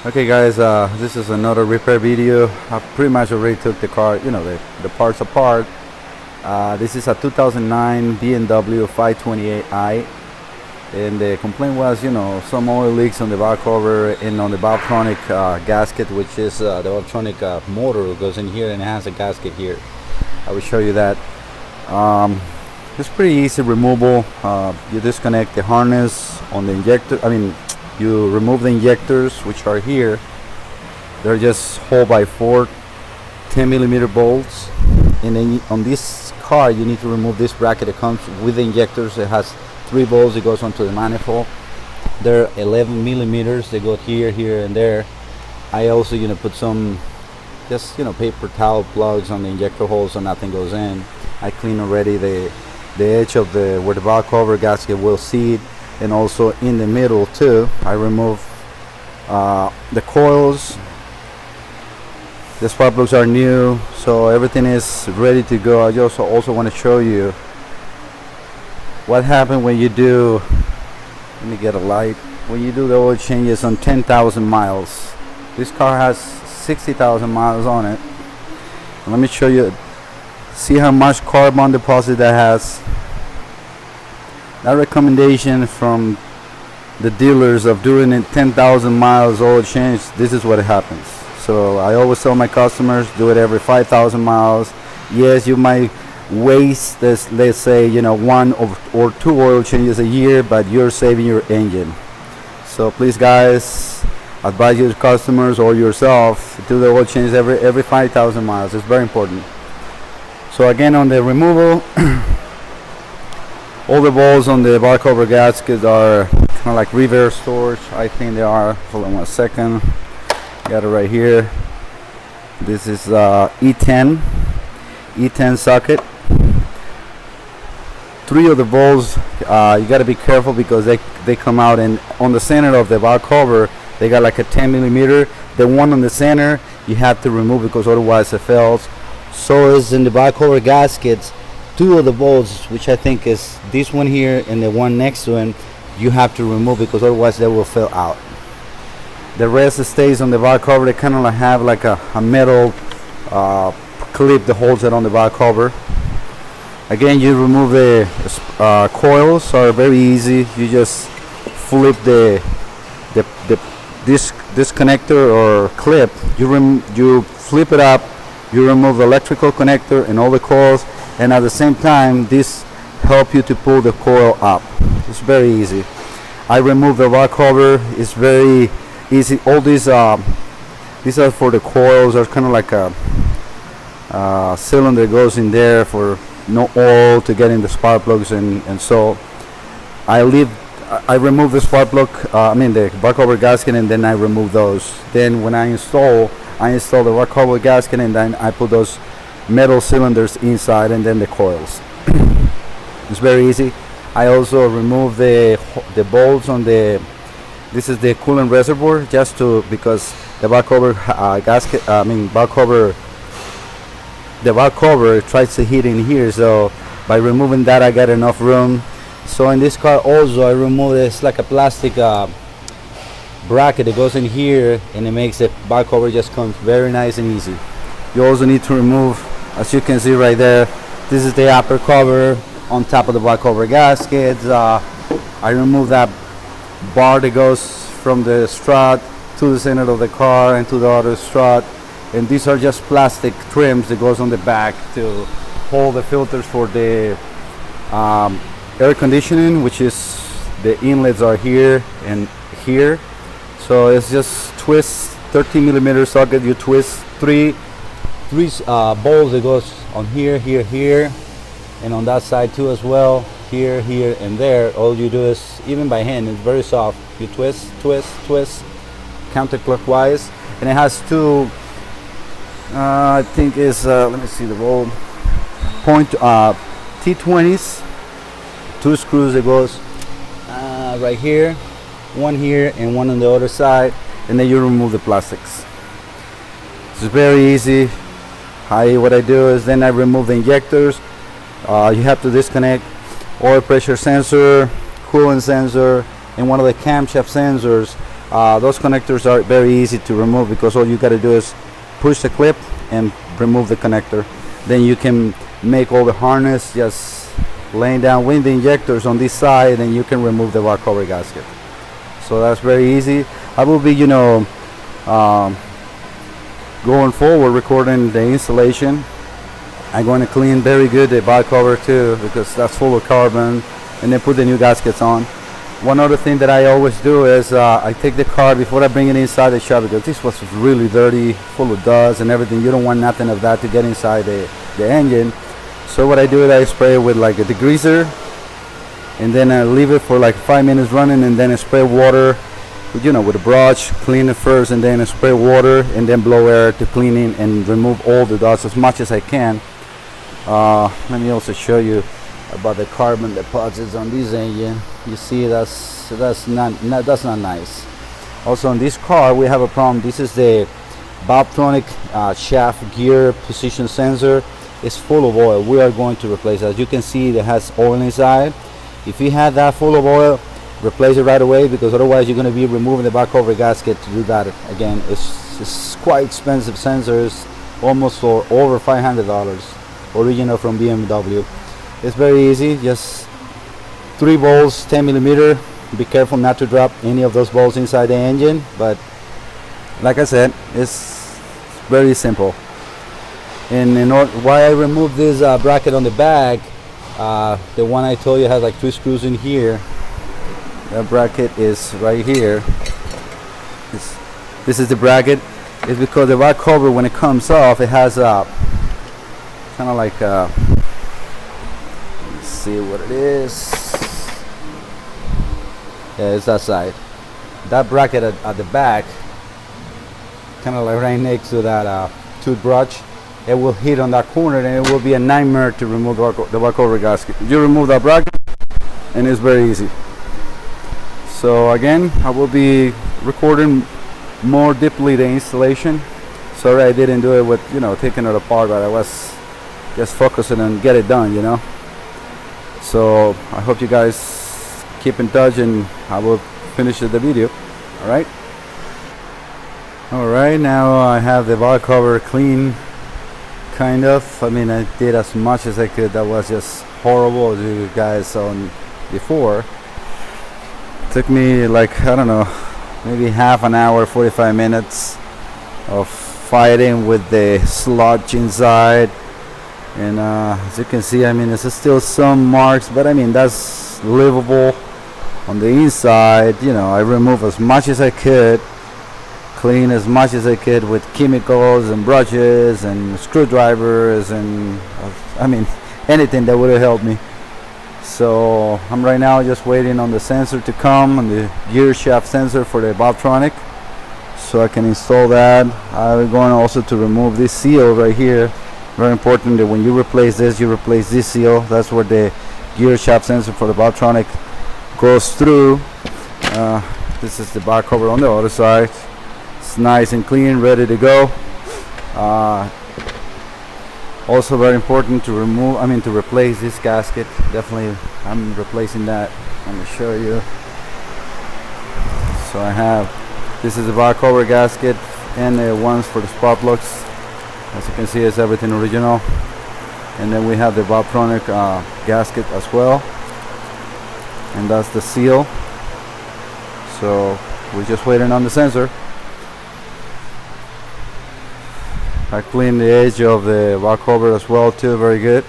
Okay guys, this is another repair video. I pretty much already took the car, the parts apart. This is a 2009 BMW 528i, and the complaint was, some oil leaks on the back cover and on the Valtronic gasket, which is the Valtronic motor goes in here and it has a gasket here. I will show you that. It's pretty easy removable. You disconnect the harness on the injector. You remove the injectors, which are here. They're just hole by 4 10mm bolts, and then on this car you need to remove this bracket that comes with the injectors. It has 3 bolts. It goes onto the manifold. They're 11mm. They go here, here, and there. I also put some just paper towel plugs on the injector holes so nothing goes in. I clean already the edge of the where the valve cover gasket will seat, and also in the middle too. I remove the coils. The spark plugs are new, so everything is ready to go. I just also want to show you what happened when you do, let me get a light, when you do the oil changes on 10,000 miles. This car has 60,000 miles on it. And let me show you, see how much carbon deposit that has. That recommendation from the dealers of doing it 10,000 miles oil change, this is what happens. So I always tell my customers, do it every 5,000 miles. Yes, you might waste this, let's say 1 or 2 oil changes a year, but you're saving your engine. So please guys, advise your customers or yourself, do the oil change every 5,000 miles. It's very important. So again, on the removal, all the bolts on the bar cover gasket are kind of like reverse storage. I think they are. Hold on 1 second. Got it right here. This is E10 socket. 3 of the bolts, you got to be careful because they come out, and on the center of the bar cover they got like a 10mm. The one on the center you have to remove because otherwise it fails. So is in the bar cover gaskets. 2 of the bolts, which I think is this one here and the one next to it, you have to remove because otherwise they will fail out. The rest stays on the bar cover. They kind of have like a metal clip that holds it on the bar cover. Again, you remove the coils, are very easy. You just flip this connector or clip. You flip it up. You remove the electrical connector and all the coils, and at the same time this help you to pull the coil up. It's very easy. I remove the bar cover. It's very easy. All these are for the coils. There's kind of like a cylinder goes in there for no oil to get in the spark plugs, and so I remove the spark plug, the bar cover gasket, and then I remove those. Then when I install the bar cover gasket, and then I put those metal cylinders inside, and then the coils. It's very easy. I also remove the bolts on this is the coolant reservoir, because the bar cover the bar cover tries to heat in here, so by removing that I got enough room. So in this car also I remove this like a plastic bracket that goes in here, and it makes the bar cover just come very nice and easy. You also need to remove, as you can see right there, this is the upper cover on top of the bar cover gaskets. I remove that bar that goes from the strut to the center of the car and to the other strut, and these are just plastic trims that goes on the back to hold the filters for the air conditioning, which is the inlets are here and here. So it's just twist 13mm socket. You twist three bolts that goes on here, here, here, and on that side too as well, here, here, and there. All you do is, even by hand, it's very soft. You twist, twist, twist counterclockwise, and it has 2 I think is let me see the roll point T20s, 2 screws that goes right here, one here and one on the other side, and then you remove the plastics. It's very easy. What I do is then I remove the injectors. You have to disconnect oil pressure sensor, coolant sensor, and one of the camshaft sensors Those connectors are very easy to remove because all you got to do is push the clip and remove the connector. Then you can make all the harness just laying down with the injectors on this side, and you can remove the valve cover gasket. So that's very easy. I will be, going forward recording the installation. I'm going to clean very good the valve cover too, because that's full of carbon, and then put the new gaskets on. One other thing that I always do is I take the car before I bring it inside the shop, because this was really dirty, full of dust and everything. You don't want nothing of that to get inside the engine. So what I do is I spray it with like a degreaser, and then I leave it for like 5 minutes running, and then I spray water with a brush, clean it first, and then I spray water and then blow air to clean it and remove all the dust as much as I can. Let me also show you about the carbon deposits on this engine. You see, that's not nice. Also on this car we have a problem. This is the Valvetronic shaft gear position sensor. It's full of oil. We are going to replace it. As you can see, it has oil inside. If you have that full of oil, replace it right away, because otherwise you're going to be removing the back cover gasket to do that again. It's quite expensive sensors, almost for over $500, original from BMW. It's very easy, just 3 bolts, 10 millimeter. Be careful not to drop any of those bolts inside the engine, but like I said, it's very simple. And why I removed this bracket on the back, the one I told you has like 2 screws in here. That bracket is right here. This is the bracket. It's because the valve cover, when it comes off, it has a kind of like a, let's see what it is. Yeah, it's that side. That bracket at the back, kind of like right next to that toothbrush, it will hit on that corner, and it will be a nightmare to remove the valve cover gasket. You remove that bracket, and it's very easy. So again, I will be recording more deeply the installation. Sorry I didn't do it with taking it apart, but I was just focusing on get it done. So I hope you guys keep in touch, and I will finish the video. Alright, now I have the valve cover clean, kind of. I mean, I did as much as I could. That was just horrible, as you guys saw before. Took me like, I don't know, maybe half an hour, 45 minutes of fighting with the sludge inside. And as you can see, I mean, there's still some marks, but I mean, that's livable. On the inside, I removed as much as I could, clean as much as I could with chemicals and brushes and screwdrivers, and I mean, anything that would have helped me. So I'm right now just waiting on the sensor to come, on the gear shaft sensor for the Valvetronic, so I can install that. I'm going also to remove this seal right here. Very important that when you replace this, you replace this seal. That's where the gear shaft sensor for the Valvetronic goes through. This is the back cover on the other side. It's nice and clean, ready to go. Also very important to replace this gasket. Definitely I'm replacing that. Let me show you. So this is the valve cover gasket and the ones for the spark plugs. As you can see, it's everything original. And then we have the Valvetronic gasket as well, and that's the seal. So we're just waiting on the sensor. I cleaned the edge of the valve cover as well too, very good.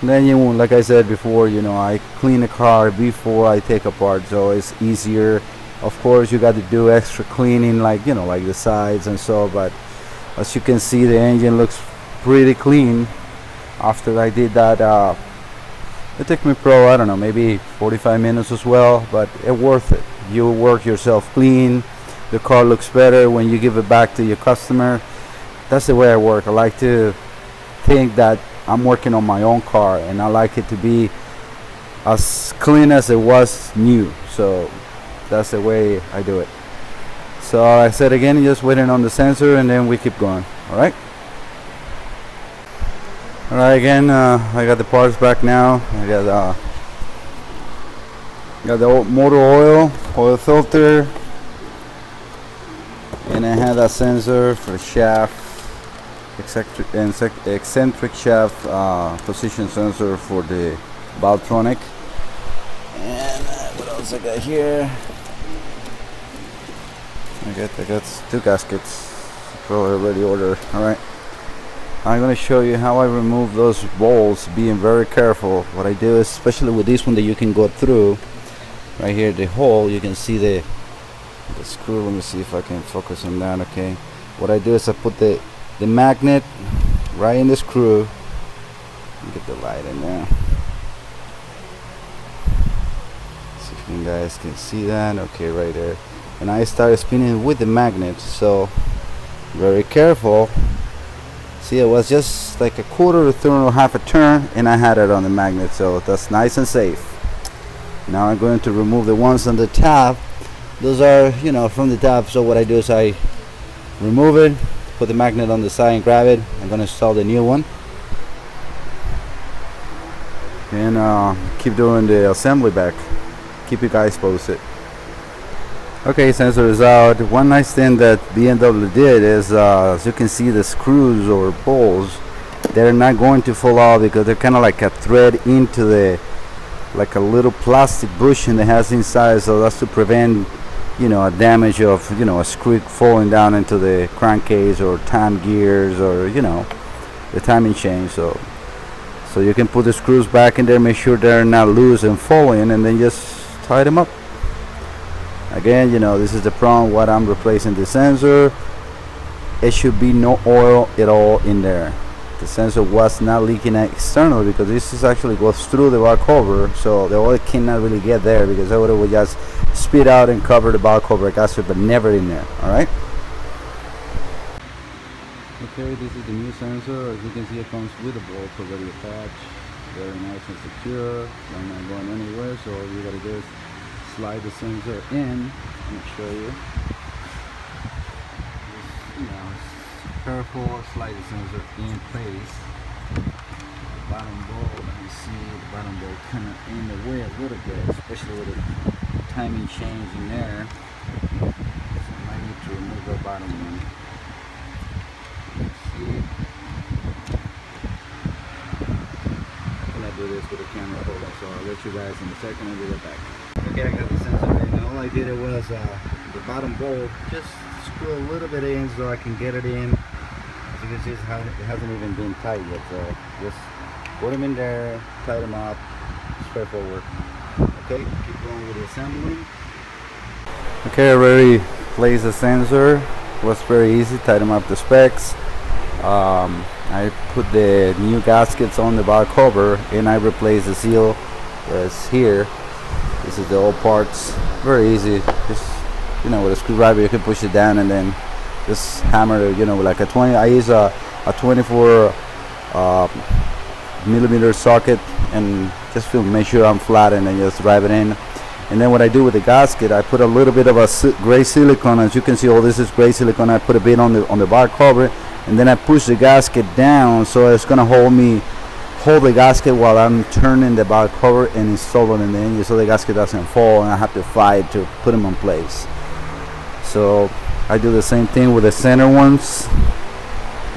And then like I said before, I clean the car before I take apart, so it's easier. Of course, you got to do extra cleaning, like like the sides and so, but as you can see, the engine looks pretty clean after I did that. It took me I don't know, maybe 45 minutes as well, but it's worth it. You work yourself clean, the car looks better when you give it back to your customer. That's the way I work. I like to think that I'm working on my own car, and I like it to be as clean as it was new. So that's the way I do it. So I said again, just waiting on the sensor, and then we keep going. Alright, again, I got the parts back now. I got the old motor oil filter, and I had a sensor for shaft, eccentric shaft position sensor for the Valtronic. And what else I got here? I got 2 gaskets. Probably already ordered. All right. I'm gonna show you how I remove those bolts, being very careful. What I do is, especially with this one that you can go through, right here, the hole, you can see the screw. Let me see if I can focus on that. Okay. What I do is I put the magnet right in the screw. Get the light in there. See if you guys can see that. Okay, right there. And I started spinning with the magnet, so very careful. See, it was just like a quarter of a turn or half a turn, and I had it on the magnet, so that's nice and safe. Now I'm going to remove the ones on the top. Those are, from the top. So what I do is I remove it, put the magnet on the side and grab it. I'm going to install the new one, and keep doing the assembly back. Keep you guys posted. Okay, sensor is out. One nice thing that BMW did is, as you can see, the screws or bolts, they're not going to fall off because they're kind of like a thread into the, like a little plastic bushing that has inside. So that's to prevent, a damage of, a screw falling down into the crankcase or time gears or, the timing chain. So you can put the screws back in there, make sure they're not loose and falling, and then just tie them up. Again, this is the problem. What I'm replacing the sensor, it should be no oil at all in there. The sensor was not leaking externally because this is actually goes through the valve cover, so the oil cannot really get there because it would just spit out and cover the valve cover gasket, but never in there. All right. Okay, this is the new sensor. As you can see, it comes with the bolts already attached. Very nice and secure. They're not going anywhere, so all you gotta do is slide the sensor in. Let me show you. Just, careful, slide the sensor in place. The bottom bolt, let me see, the bottom bolt kind of in the way a little bit, especially with the timing change in there. So I might need to remove the bottom one. Let's see. I'm gonna do this with the camera holder, so I'll let you guys in a second and we'll get back. Okay, I got the sensor in. All I did was the bottom bolt, just screw a little bit in so I can get it in. As you can see, it hasn't even been tight yet, so just put them in there, tie them up, straightforward. Okay, keep going with the assembling. Okay, I already placed the sensor. It was very easy, tied them up to specs. I put the new gaskets on the valve cover, and I replaced the seal that's here. This is the old parts. Very easy. Just with a screwdriver you can push it down and then just hammer it. Like a 20. I use a 24 millimeter socket, and just to make sure I'm flat, and then just drive it in. And then what I do with the gasket, I put a little bit of a gray silicone. As you can see, all this is gray silicone. I put a bit on the valve cover, and then I push the gasket down so it's gonna hold the gasket while I'm turning the valve cover and installing it in the engine, so the gasket doesn't fall and I have to fight to put them in place. So I do the same thing with the center ones,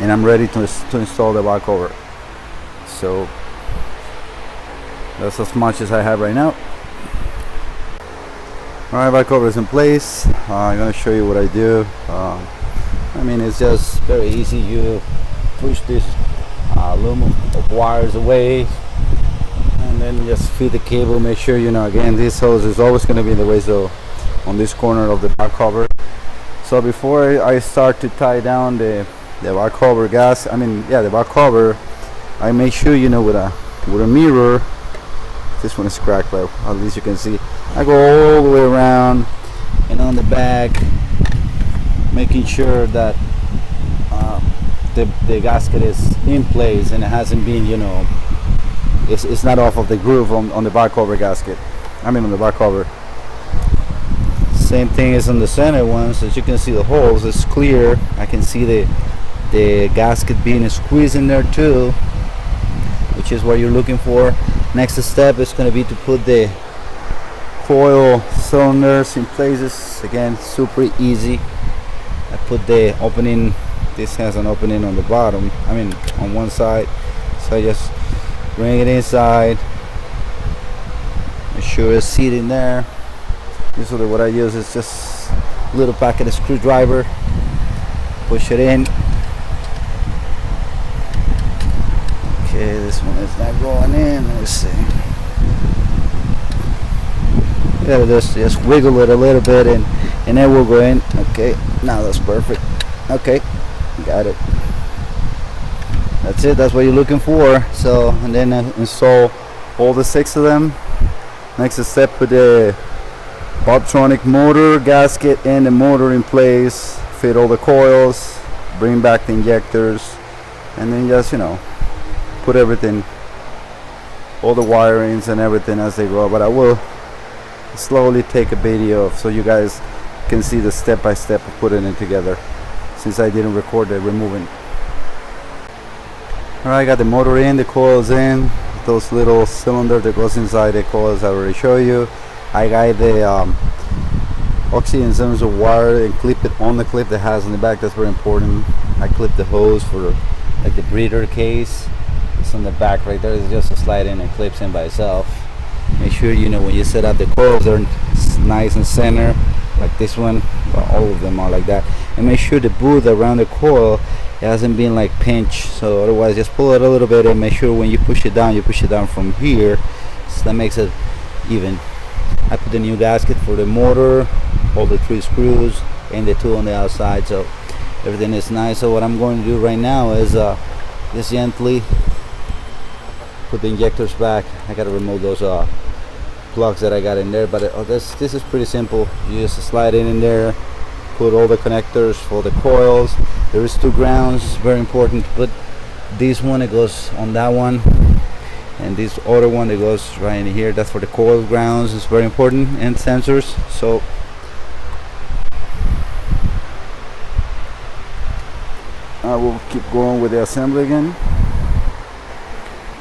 and I'm ready to install the valve cover. So that's as much as I have right now. Alright, valve cover is in place. I'm going to show you what I do. It's just very easy. You push this loom of wires away, and then just feed the cable. Make sure again, this hose is always going to be in the way, so on this corner of the valve cover. So before I start to tie down the valve cover the valve cover, I make sure with a mirror. This one is cracked, but at least you can see. I go all the way around and on the back, making sure that the gasket is in place and it hasn't been, it's not off of the groove on the valve cover gasket. On the valve cover. Same thing is on the center ones. As you can see, the holes is clear. I can see the gasket being squeezed in there too, which is what you're looking for. Next step is going to be to put the coil cylinders in places. Again, super easy. I put the opening. This has an opening on the bottom, I mean on one side, so I just bring it inside, make sure it's seated there. Usually what I use is just a little packet of screwdriver, push it in. Okay, this one is not going in. Let's see. Yeah, just wiggle it a little bit and then we'll go in. Okay, now that's perfect. Okay, got it. That's it. That's what you're looking for. So, and then install all the 6 of them. Next step, put the Bobtronic motor, gasket, and the motor in place. Fit all the coils. Bring back the injectors, and then just put everything, all the wirings and everything as they go. But I will slowly take a video so you guys can see the step-by-step of putting it together, since I didn't record the removing. Alright, I got the motor in, the coils in, those little cylinder that goes inside the coils I already showed you. I got the oxygen sensor wire and clip it on the clip that has in the back. That's very important. I clip the hose for like the breather case. It's on the back right there. It's just a slide in and clips in by itself. Make sure when you set up the coils, they're nice and center like this one. Well, all of them are like that. And make sure the boot around the coil hasn't been like pinched, so otherwise just pull it a little bit and make sure when you push it down from here, so that makes it even. I put the new gasket for the motor, all the 3 screws and the 2 on the outside, so everything is nice. So what I'm going to do right now is just gently put the injectors back. I gotta remove those plugs that I got in there, but this is pretty simple. You just slide it in there, put all the connectors for the coils. There is 2 grounds. It's very important to put this one, it goes on that one, and this other one that goes right in here, that's for the coil grounds. It's very important, and sensors. So I will keep going with the assembly again.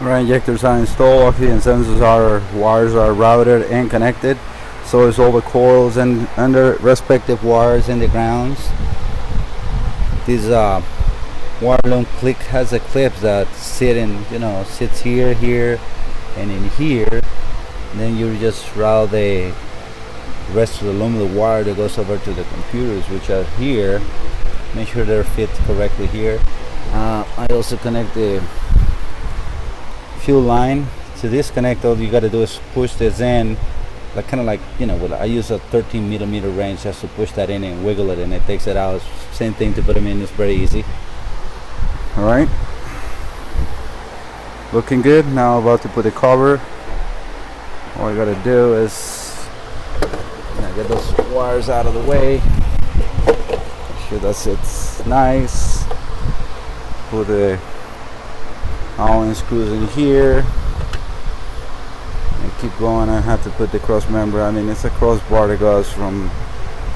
Alright, injectors are installed, oxygen sensors wires are routed and connected. So is all the coils and under respective wires in the grounds. This wire loom clip has a clip that sits here, and in here. And then you just route the rest of the aluminum wire that goes over to the computers, which are here. Make sure they're fit correctly here. I also connect the fuel line to this connect. All you got to do is push this in, like I use a 13mm wrench just to push that in and wiggle it, and it takes it out. Same thing to put them in. It's very easy. All right, looking good. Now about to put the cover. All I gotta do is get those wires out of the way. Make sure that it's nice. Put the Allen screws in here and keep going. I have to put the cross member. I mean, it's a crossbar that goes from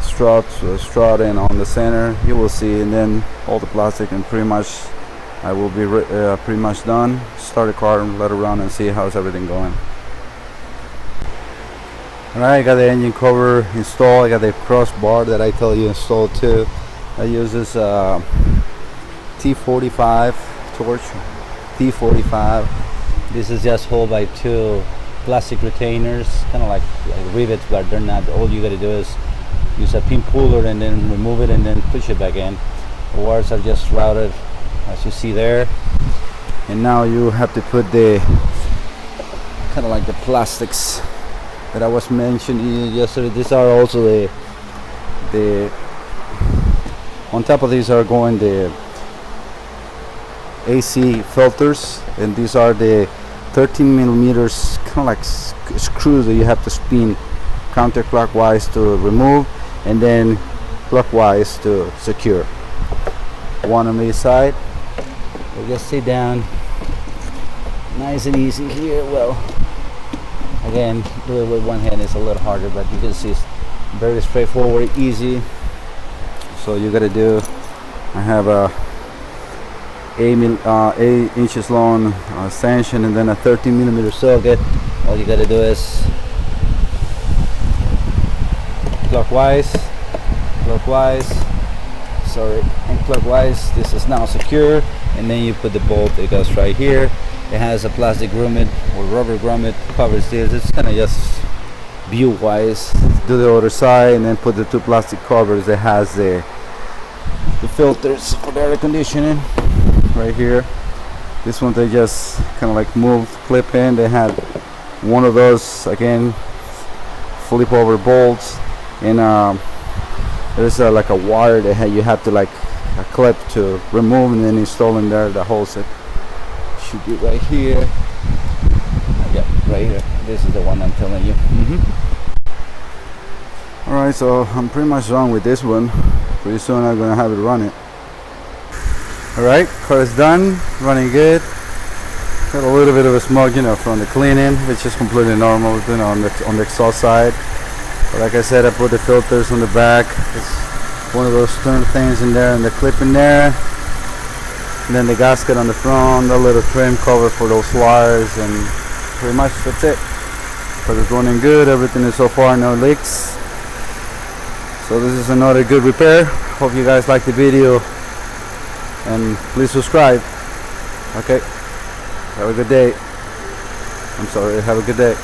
strut to strut and on the center. You will see, and then all the plastic, and pretty much I will be pretty much done. Start the car and let it run and see how's everything going. Alright, I got the engine cover installed. I got the crossbar that I told you installed too. I use this T45 torch. T45. This is just held by 2 plastic retainers, kind of like rivets, but they're not. All you got to do is use a pin puller and then remove it and then push it back in. The wires are just routed as you see there, and now you have to put the kind of like the plastics that I was mentioning yesterday. These are also the on top of these are going the AC filters, and these are the 13mm kind of like screws that you have to spin counterclockwise to remove, and then clockwise to secure. One on each side. We'll just sit down, nice and easy here. Well, again, do it with one hand is a little harder, but you can see it's very straightforward, easy. So you gotta do, I have a 8 inches long extension and then a 13mm socket. All you gotta do is clockwise, sorry, and clockwise. This is now secure, and then you put the bolt. It goes right here. It has a plastic grommet or rubber grommet covers this. It's kind of just view wise. Do the other side, and then put the two plastic covers. It has the filters for the air conditioning right here. This one they just kind of like move, clip in. They have one of those again flip over bolts, and there's like a wire that you have to like a clip to remove and then install in there. The holds it should be right here. Yeah, right here. This is the one I'm telling you. Alright, so I'm pretty much done with this one. Pretty soon I'm gonna have it running. Alright, car is done, running good. Got a little bit of a smoke, you know, from the cleaning, which is completely normal, you know, on the exhaust side. But like I said, I put the filters on the back. It's one of those turn things in there, and the clip in there. And then the gasket on the front, a little trim cover for those wires, and pretty much that's it. But it's running good, everything is so far, no leaks. So this is another good repair. Hope you guys like the video, and please subscribe. Okay, have a good day. I'm sorry, have a good day.